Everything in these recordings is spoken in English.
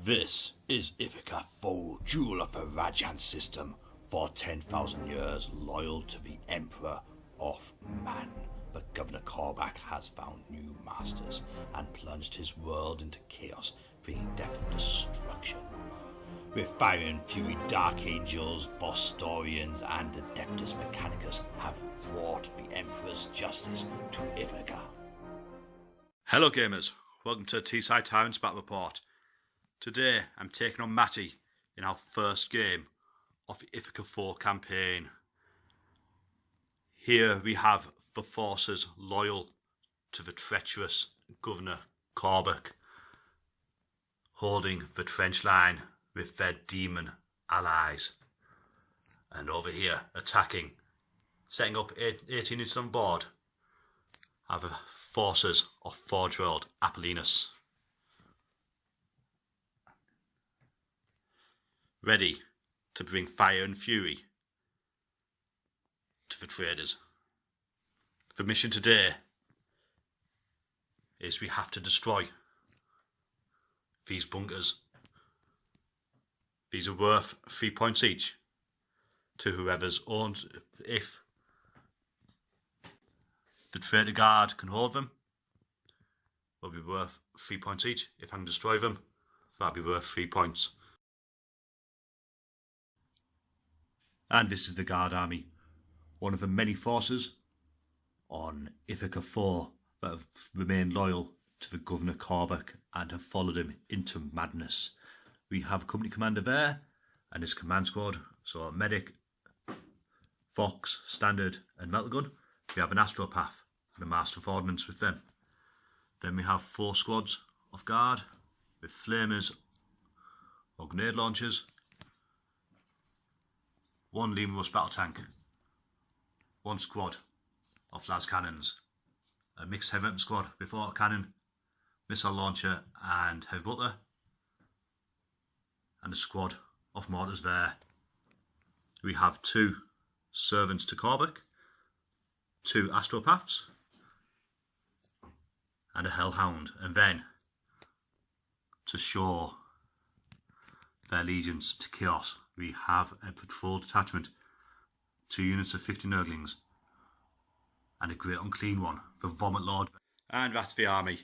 This is Ithika Full, jewel of the Rajan system, for 10,000 years loyal to the Emperor of Man. But Governor Korvac has found new masters and plunged his world into chaos, bringing death and destruction. With fire and fury, Dark Angels, Vostorians, and Adeptus Mechanicus have brought the Emperor's justice to Ithika. Hello gamers, welcome to T-Side Tyrants Battle Report. Today I'm taking on Matty in our first game of the Ithika 4 campaign. Here we have the forces loyal to the treacherous Governor Korvac, holding the trench line with their demon allies. And over here, attacking, setting up 18 units on board, are the forces of Forge World Apollinus. Ready to bring fire and fury to the traders. The mission today is we have to destroy these bunkers. These are worth 3 points each to whoever's owned. If the trader guard can hold them, they'll be worth 3 points each. If I can destroy them, that'll be worth 3 points. And this is the guard army, one of the many forces on Ithika 4 that have remained loyal to the Governor Korvac and have followed him into madness. We have a company commander there and his command squad, so a medic, Fox, Standard and Metal Gun. We have an Astropath and a Master of Ordnance with them. Then we have 4 squads of guard with flamers or grenade launchers, 1 Lima Rust battle tank, 1 squad of las cannons, a mixed heavy weapon squad with auto cannon, missile launcher and heavy bolter, and a squad of mortars there. We have 2 servants to Korvac, 2 Astropaths, and a Hellhound. And then, to show their allegiance to chaos, we have a patrol detachment, 2 units of 50 Nurglings, and a great unclean one, the Vomit Lord. And that's the army.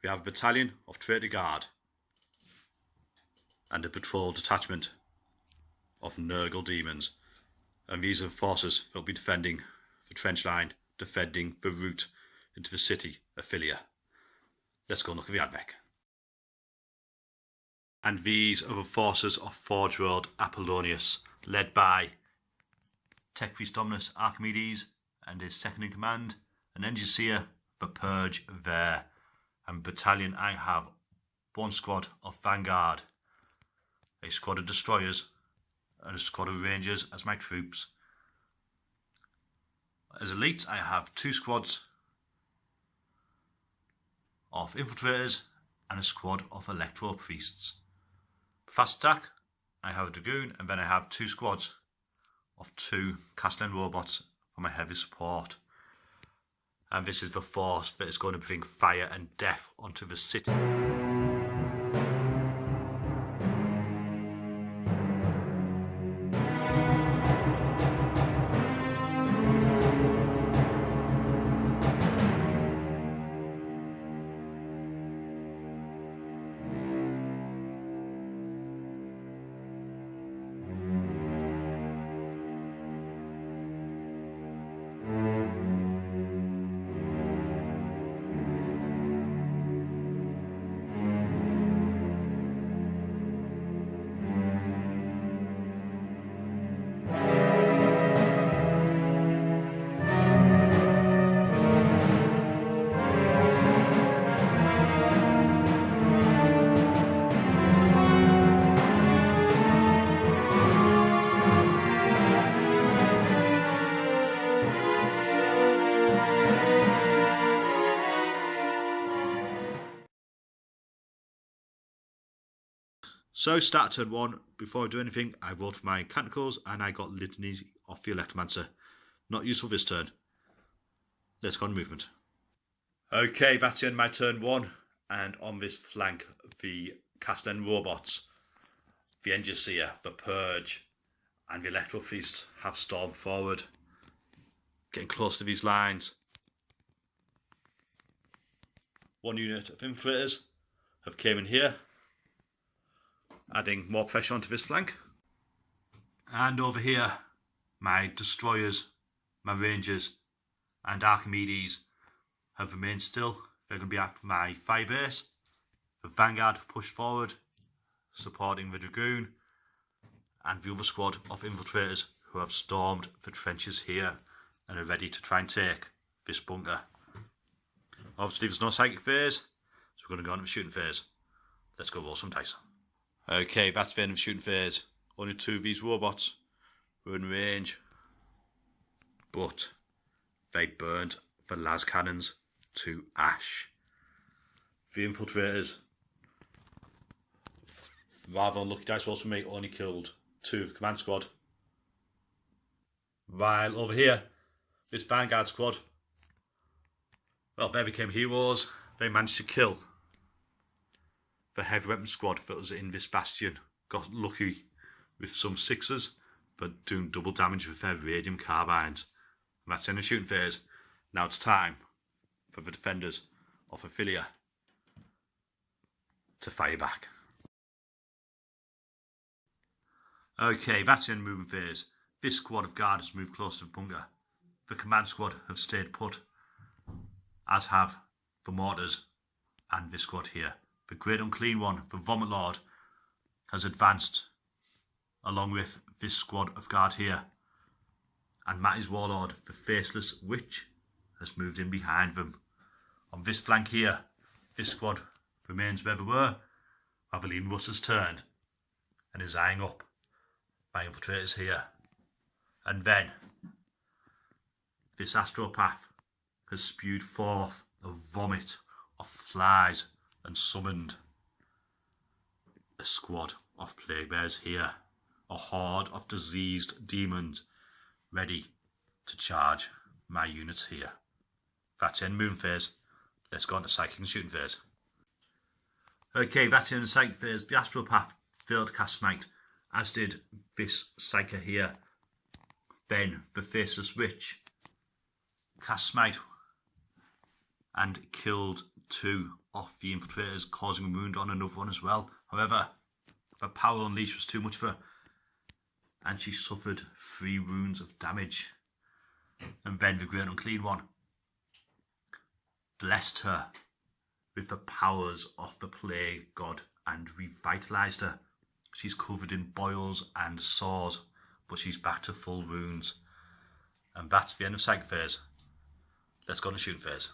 We have a battalion of traitor guard and a patrol detachment of Nurgle demons. And these are the forces that will be defending the trench line, defending the route into the city of Philia. Let's go and look at the AdMech. And these are the forces of Forge World Apollonius, led by Tech Priest Dominus Archimedes and his second in command, and Engineer the Purge there. And battalion, I have 1 squad of Vanguard, a squad of Destroyers, and a squad of Rangers as my troops. As elites, I have 2 squads of Infiltrators and a squad of Electro Priests. Fast attack, I have a Dragoon, and then I have 2 squads of 2 Castellan robots for my heavy support. And this is the force that is going to bring fire and death onto the city. So start turn 1, before I do anything, I rolled for my Canticles and I got Litany of the Electromancer. Not useful this turn. Let's go on movement. Okay, that's the end of my turn 1. And on this flank, the Castellan robots, the Engineer, the Purge, and the Electro Priests have stormed forward, getting close to these lines. One unit of infiltrators have came in here, adding more pressure onto this flank. And over here, my destroyers, my rangers, and Archimedes have remained still. They're going to be after my fire base. The Vanguard have pushed forward, supporting the Dragoon, and the other squad of infiltrators who have stormed the trenches here and are ready to try and take this bunker. Obviously there's no psychic phase, so we're going to go on to the shooting phase. Let's go roll some dice. Okay, that's the end of the shooting phase. Only 2 of these robots were in range, but they burnt the las cannons to ash. The infiltrators, rather unlucky dice rolls for me, only killed 2 of the command squad. While over here, this Vanguard squad, well, they became heroes. They managed to kill the heavy weapon squad that was in this bastion. Got lucky with some 6s, but doing double damage with their radium carbines. And that's in the shooting phase. Now it's time for the defenders of Ithika to fire back. Okay, that's in the movement phase. This squad of guard has moved close to the bunker. The command squad have stayed put, as have the mortars and this squad here. The Great Unclean One, the Vomit Lord, has advanced along with this squad of guard here. And Matty's Warlord, the Faceless Witch, has moved in behind them. On this flank here, this squad remains where they were. Aveline Russ has turned and is eyeing up my infiltrators here. And then this astropath has spewed forth a vomit of flies and summoned a squad of plague bears here, a horde of diseased demons ready to charge my units here. That's in movement phase. Let's go on to psychic and shooting phase. Okay, that's in the psychic phase. The astropath failed to cast smite, as did this psyker here. Then the Faceless Witch cast smite and killed 2 of the infiltrators, causing a wound on another one as well. However, the power unleashed was too much for her, and she suffered 3 wounds of damage. And then the Great Unclean One blessed her with the powers of the plague god and revitalised her. She's covered in boils and sores, but she's back to full wounds. And that's the end of psychic phase. Let's go on to shooting phase.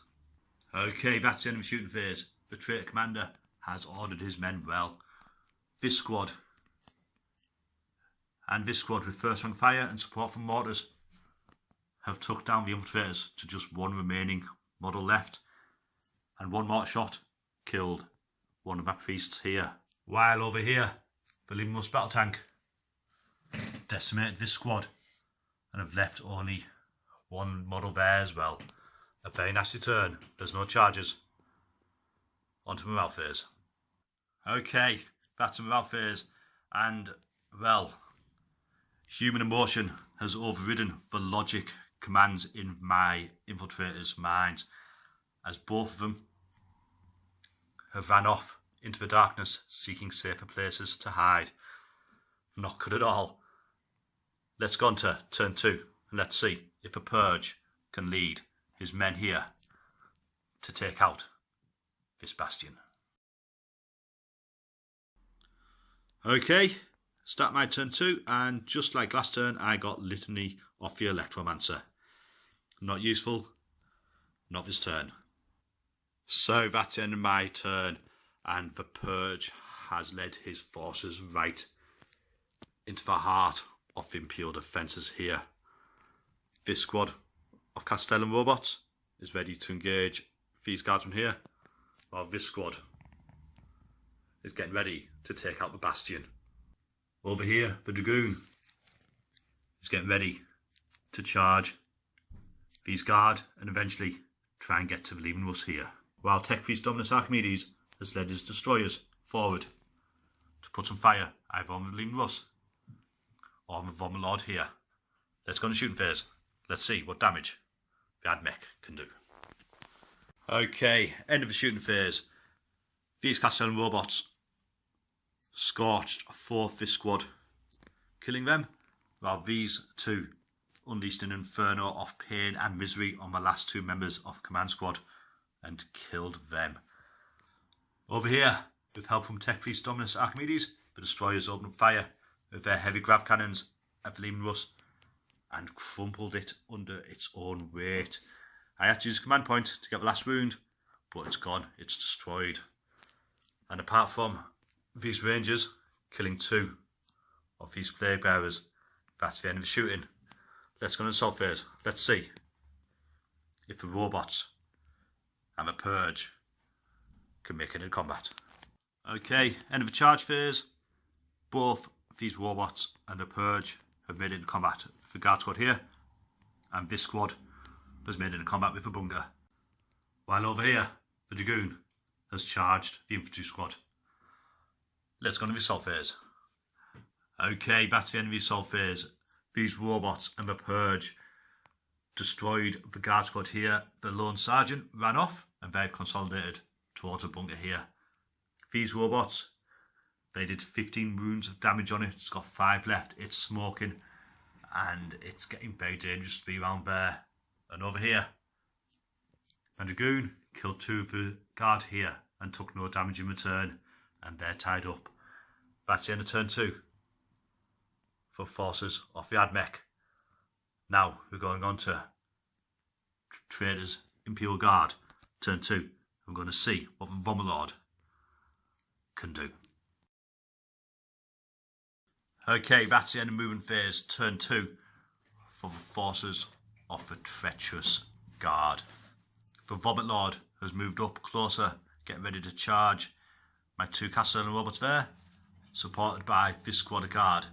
Okay, that's the end of the shooting phase. The traitor commander has ordered his men well. This squad and this squad with first rank fire and support from mortars have took down the infiltrators to just 1 remaining model left, and 1 mortar shot killed one of my priests here. While over here, the Limos battle tank decimated this squad and have left only 1 model there as well. A very nasty turn. There's no charges. On to morale phase. Okay, that's the morale phase, and well, human emotion has overridden the logic commands in my infiltrators' minds, as both of them have ran off into the darkness seeking safer places to hide. Not good at all. Let's go on to turn 2 and let's see if a Purge can lead his men here to take out this bastion. Okay, start my turn 2, and just like last turn I got Litany of the Electromancer. Not useful, not this turn. So that's the end of my turn, and the Purge has led his forces right into the heart of the Imperial defences here. This squad of Castellan robots is ready to engage these guardsmen here, while this squad is getting ready to take out the bastion. Over here, the Dragoon is getting ready to charge these guard and eventually try and get to the Lehman Russ here, while Tech Priest Dominus Archimedes has led his destroyers forward to put some fire either on the Lean Russ or on the Vomit Lord here. Let's go on the shooting phase. Let's see what damage the Ad Mech can do. Okay, end of the shooting phase. These Castellan robots scorched a 4th squad, killing them, while these two unleashed an inferno of pain and misery on the last 2 members of the command squad and killed them. Over here, with help from Tech Priest Dominus Archimedes, the destroyers opened up fire with their heavy grav cannons at the Leman Russ and crumpled it under its own weight. I had to use a command point to get the last wound, but it's gone, it's destroyed. And apart from these rangers killing 2 of these plague bearers, that's the end of the shooting. Let's go on the assault phase. Let's see if the robots and the purge can make it in combat. Okay, end of the charge phase. Both these robots and the purge have made it in combat. The guard squad here and this squad has made it in combat with the bunker. While over here, the dragoon has charged the infantry squad. Let's go on to the assault phase. Okay, that's the end of the assault phase. These robots and the purge destroyed the guard squad here. The lone sergeant ran off and they've consolidated towards a bunker here. These robots, they did 15 wounds of damage on it. It's got 5 left. It's smoking and it's getting very dangerous to be around there. And over here, a dragoon killed 2 of the guard here and took no damage in return, and they're tied up. That's the end of turn 2 for forces of the Ad Mech. Now we're going on to Trader's Imperial Guard, turn 2. We're going to see what the Vomit Lord can do. Okay, that's the end of movement phase, turn 2 for the forces of the treacherous guard. The Vomit Lord has moved up closer, getting ready to charge. My 2 Castellan robots there, supported by this squad of guard,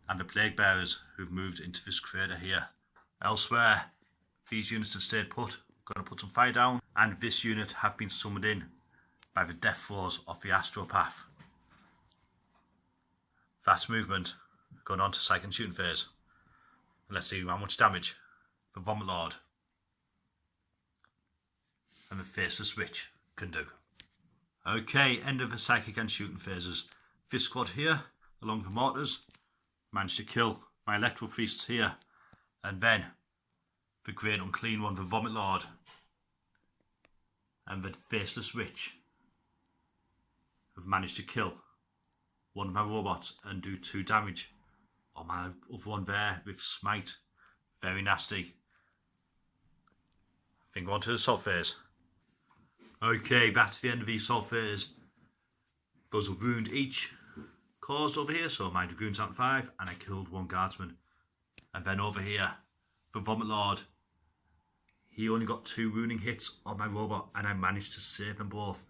and the plague bearers who've moved into this crater here. Elsewhere, these units have stayed put, going to put some fire down, and this unit have been summoned in by the death throes of the astropath. Fast movement, going on to second shooting phase. Let's see how much damage the Vomit Lord and the Faceless Witch can do. Okay, end of the psychic and shooting phases. This squad here, along with the mortars, managed to kill my electro priests here, and then the great unclean one, the Vomit Lord, and the Faceless Witch have managed to kill one of my robots and do 2 damage on my other one there with smite. Very nasty. I think we're on to the assault phase. Okay, that's the end of the assault phase. There's a wound each caused over here, so my dragoon's at 5 and I killed 1 guardsman. And then over here, the Vomit Lord, he only got 2 wounding hits on my robot and I managed to save them both.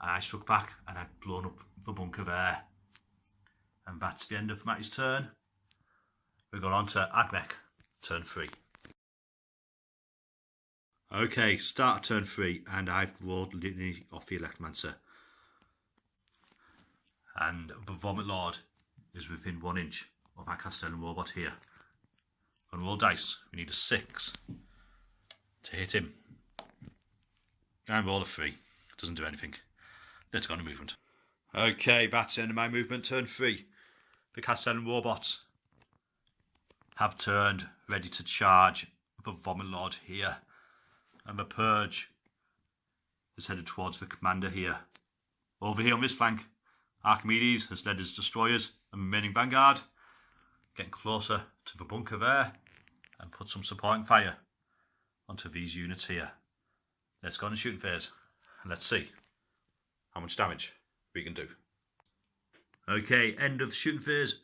And I struck back and I'd blown up the bunker there. And that's the end of Matty's turn. We've gone on to Ad Mech, turn 3. Okay, start of turn 3, and I've rolled Litany off the Electromancer. And the Vomit Lord is within 1 inch of our Castellan robot here. On roll dice, we need a 6 to hit him. And roll a 3. Doesn't do anything. Let's go on to movement. Okay, that's the end of my movement, turn 3. The Castellan robots have turned, ready to charge the Vomit Lord here. And the Purge is headed towards the commander here. Over here on this flank, Archimedes has led his destroyers and remaining vanguard, getting closer to the bunker there, and put some supporting fire onto these units here. Let's go on the shooting phase, and let's see how much damage we can do. Okay, end of the shooting phase.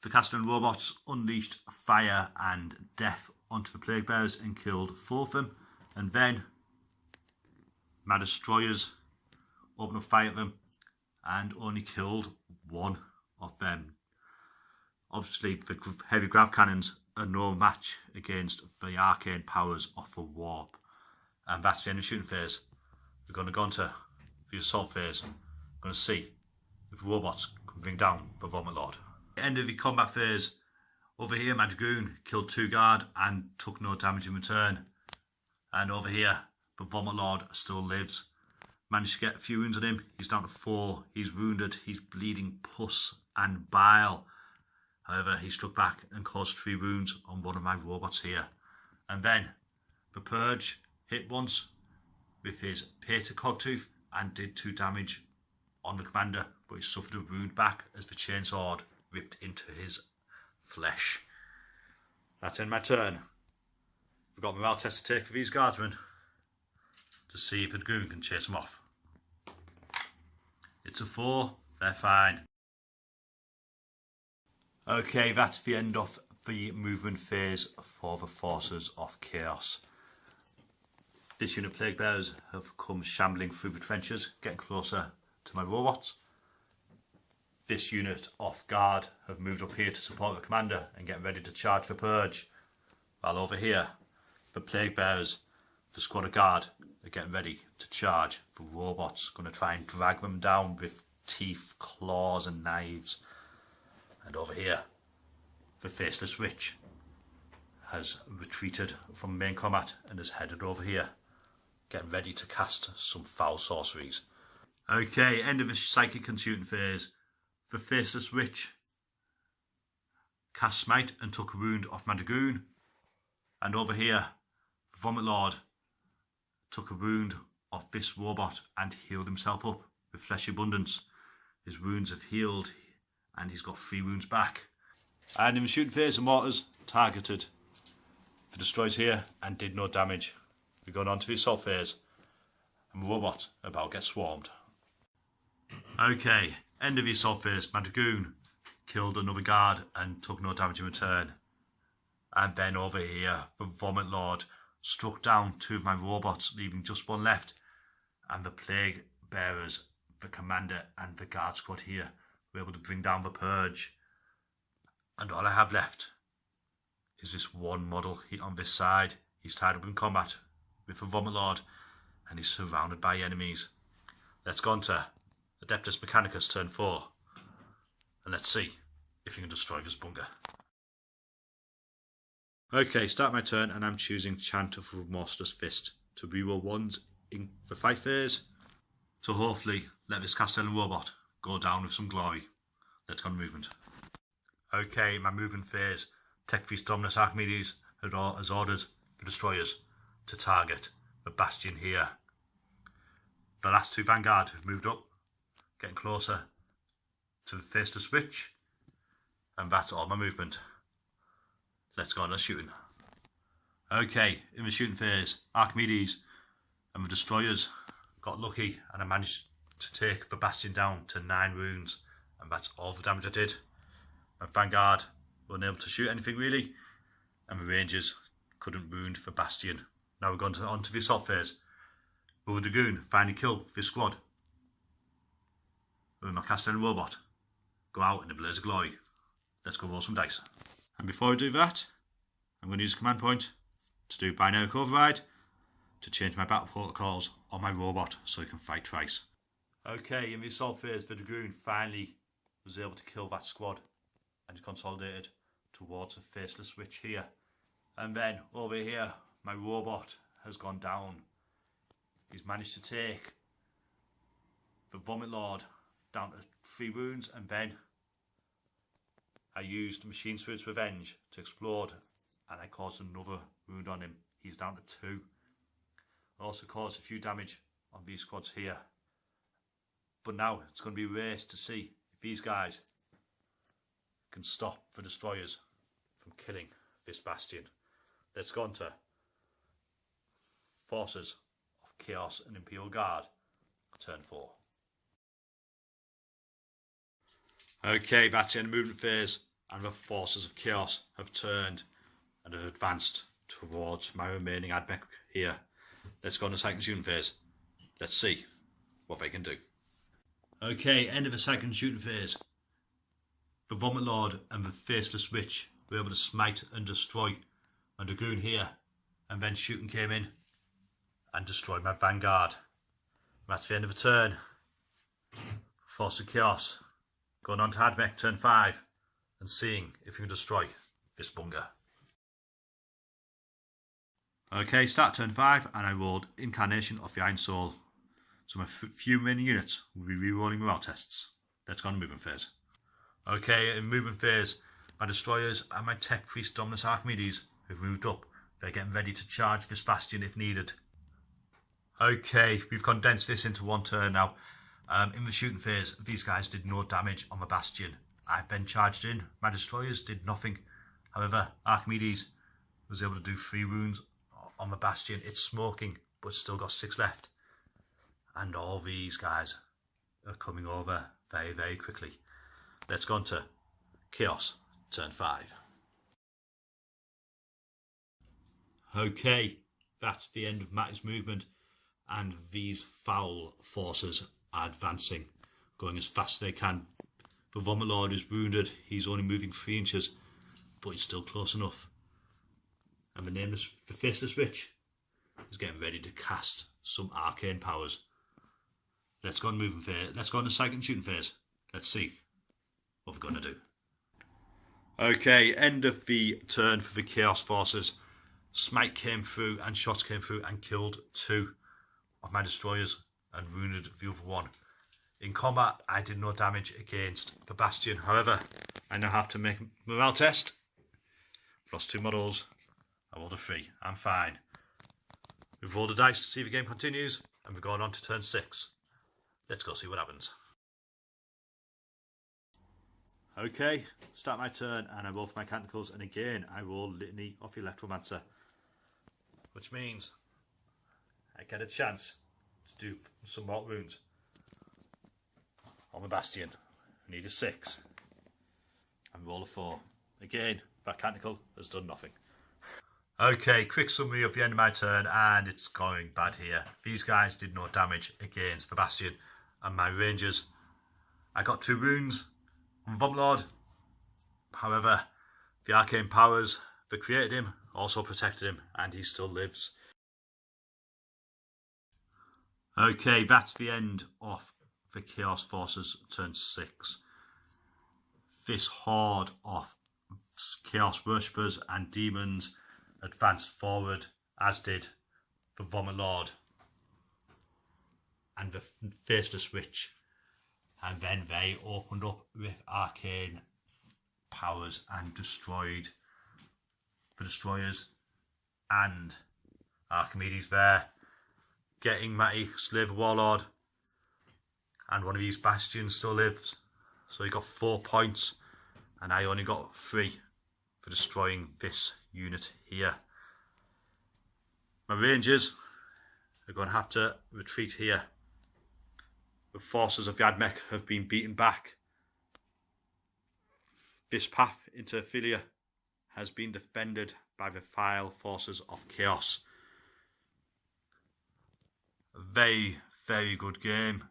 The Castellan robots unleashed fire and death onto the plague bearers and killed 4 of them, and then my destroyers opened up fire at them and only killed 1 of them. Obviously the heavy grav cannons are no match against the arcane powers of the warp, and that's the end of the shooting phase. We're going to go on to the assault phase. I'm Going to see if robots can bring down the Vomit Lord. End of the combat phase. Over here, my Dragoon killed 2 guard and took no damage in return. And over here, the Vomit Lord still lives. Managed to get a few wounds on him. He's down to 4. He's wounded. He's bleeding pus and bile. However, he struck back and caused 3 wounds on one of my robots here. And then the Purge hit once with his Pater Cogtooth and did 2 damage on the commander, but he suffered a wound back as the chainsword ripped into his flesh. That's in my turn. I've got a morale test to take for these guardsmen to see if the Dragoon can chase them off. It's a 4, they're fine. Okay, that's the end of the movement phase for the Forces of Chaos. This unit of Plague Bearers have come shambling through the trenches, getting closer to my robots. This unit of guard have moved up here to support the commander and get ready to charge the Purge. While over here, the Plague Bearers, the squad of guard, are getting ready to charge the robots, going to try and drag them down with teeth, claws and knives. And over here, the Faceless Witch has retreated from main combat and is headed over here, getting ready to cast some foul sorceries. Okay, end of the Psychic Consumption phase. The Faceless Witch cast Smite and took a wound off my Dragoon. And over here, the Vomit Lord took a wound off this robot and healed himself up with Flesh Abundance. His wounds have healed and he's got 3 wounds back. And in the shooting phase, the mortars targeted the destroyers here and did no damage. We're going on to the assault phase, and the robot about to get swarmed. Okay, end of the assault phase. My Dragoon killed another guard and took no damage in return. And then over here, the Vomit Lord struck down 2 of my robots, leaving just 1 left. And the Plague Bearers, the commander and the guard squad here, were able to bring down the Purge. And all I have left is this 1 model on this side. He's tied up in combat with the Vomit Lord and he's surrounded by enemies. Let's go on to Adeptus Mechanicus turn 4 and let's see if you can destroy this bunker. Okay, start my turn and I'm choosing Chant of Remorseless Fist to reroll 1s in the fight phase to hopefully let this Castellan robot go down with some glory. Let's go on movement. Okay, my movement phase. Tech Priest Dominus Archimedes has ordered the destroyers to target the bastion here. The last 2 Vanguard have moved up, getting closer to the Faceless Witch, and that's all my movement. Let's go on to shooting. Okay, in the shooting phase, Archimedes and the destroyers got lucky and I managed to take the bastion down to 9 wounds, and that's all the damage I did. My Vanguard weren't able to shoot anything really, and the Rangers couldn't wound the bastion. Now we're going on to the assault phase. Will the Dragoon finally kill this squad? Will my Castellan robot go out in a blaze of glory? Let's go roll some dice. And before I do that, I'm going to use a command point to do binary override to change my battle protocols on my robot so he can fight twice. Okay, in the assault phase, the Dragoon finally was able to kill that squad and consolidated towards the Faceless Witch here. And then over here, my robot has gone down. He's managed to take the Vomit Lord down to 3 wounds, and then I used Machine Spirit's Revenge to explode and I caused another wound on him. He's down to 2. I also caused a few damage on these squads here. But now it's going to be a race to see if these guys can stop the destroyers from killing this bastion. Let's go on to Forces of Chaos and Imperial Guard, turn 4. Okay, that's the end of movement phase, and the Forces of Chaos have turned and have advanced towards my remaining admech here. Let's go on to second shooting phase. Let's see what they can do. Okay, end of the second shooting phase. The Vomit Lord and the Faceless Witch were able to smite and destroy my Dragoon here, and then shooting came in and destroyed my Vanguard. That's the end of the turn. Force of Chaos, going on to Admech turn 5 and seeing if you can destroy this bunker. Okay, start turn 5 and I rolled Incarnation of the Iron Soul. So my few remaining units will be re-rolling morale tests. Let's go on movement phase. Okay, in movement phase, my destroyers and my tech priest Dominus Archimedes have moved up. They're getting ready to charge this bastion if needed. Okay, we've condensed this into one turn now. In the shooting phase, these guys did no damage on the bastion. I've been charged in. My destroyers did nothing. However, Archimedes was able to do 3 wounds on the bastion. It's smoking, but still got 6 left. And all these guys are coming over very, very quickly. Let's go on to Chaos, turn 5. Okay, that's the end of Matty's movement, and these foul forces are advancing, going as fast as they can. The Vomit Lord is wounded. He's only moving 3 inches, but he's still close enough. And the Faceless Witch is getting ready to cast some arcane powers. Let's go on moving phase. Let's go on to psychic and shooting phase. Let's see what we're going to do. Okay, end of the turn for the Chaos Forces. Smite came through and shots came through and killed 2 of my destroyers and wounded the other 1. In combat, I did no damage against the Bastion. However, I now have to make a morale test. I've lost 2 models. I rolled a 3. I'm fine. We've rolled a dice to see if the game continues, and we're going on to turn 6. Let's go see what happens. Okay, start my turn, and I roll for my Canticles, and again I roll Litany of the Electromancer, which means I get a chance to do some mortal wounds on the Bastion. I need a 6, and roll a 4. Again, that Canticle has done nothing. Okay, quick summary of the end of my turn, and it's going bad here. These guys did no damage against the Bastion, and my Rangers, I got 2 wounds from Vomit Lord. However, the arcane powers that created him also protected him, and he still lives. Okay, that's the end of the Chaos Forces turn 6. This horde of Chaos Worshippers and Demons advanced forward, as did the Vomit Lord and the Faceless Witch, and then they opened up with arcane powers and destroyed the destroyers and Archimedes there, getting Matty, Slave Warlord, and one of these Bastions still lives, so he got 4 points and I only got 3 for destroying this unit here. My Rangers are going to have to retreat here. The forces of the Admech have been beaten back. This path into Ophelia has been defended by the vile forces of Chaos. A very, very good game.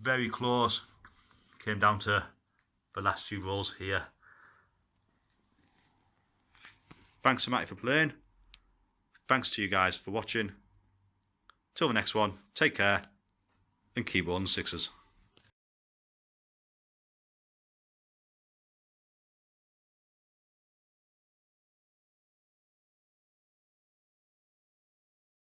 Very close. Came down to the last few rolls here. Thanks to Matty for playing. Thanks to you guys for watching. Till the next one, take care and keep on 6s.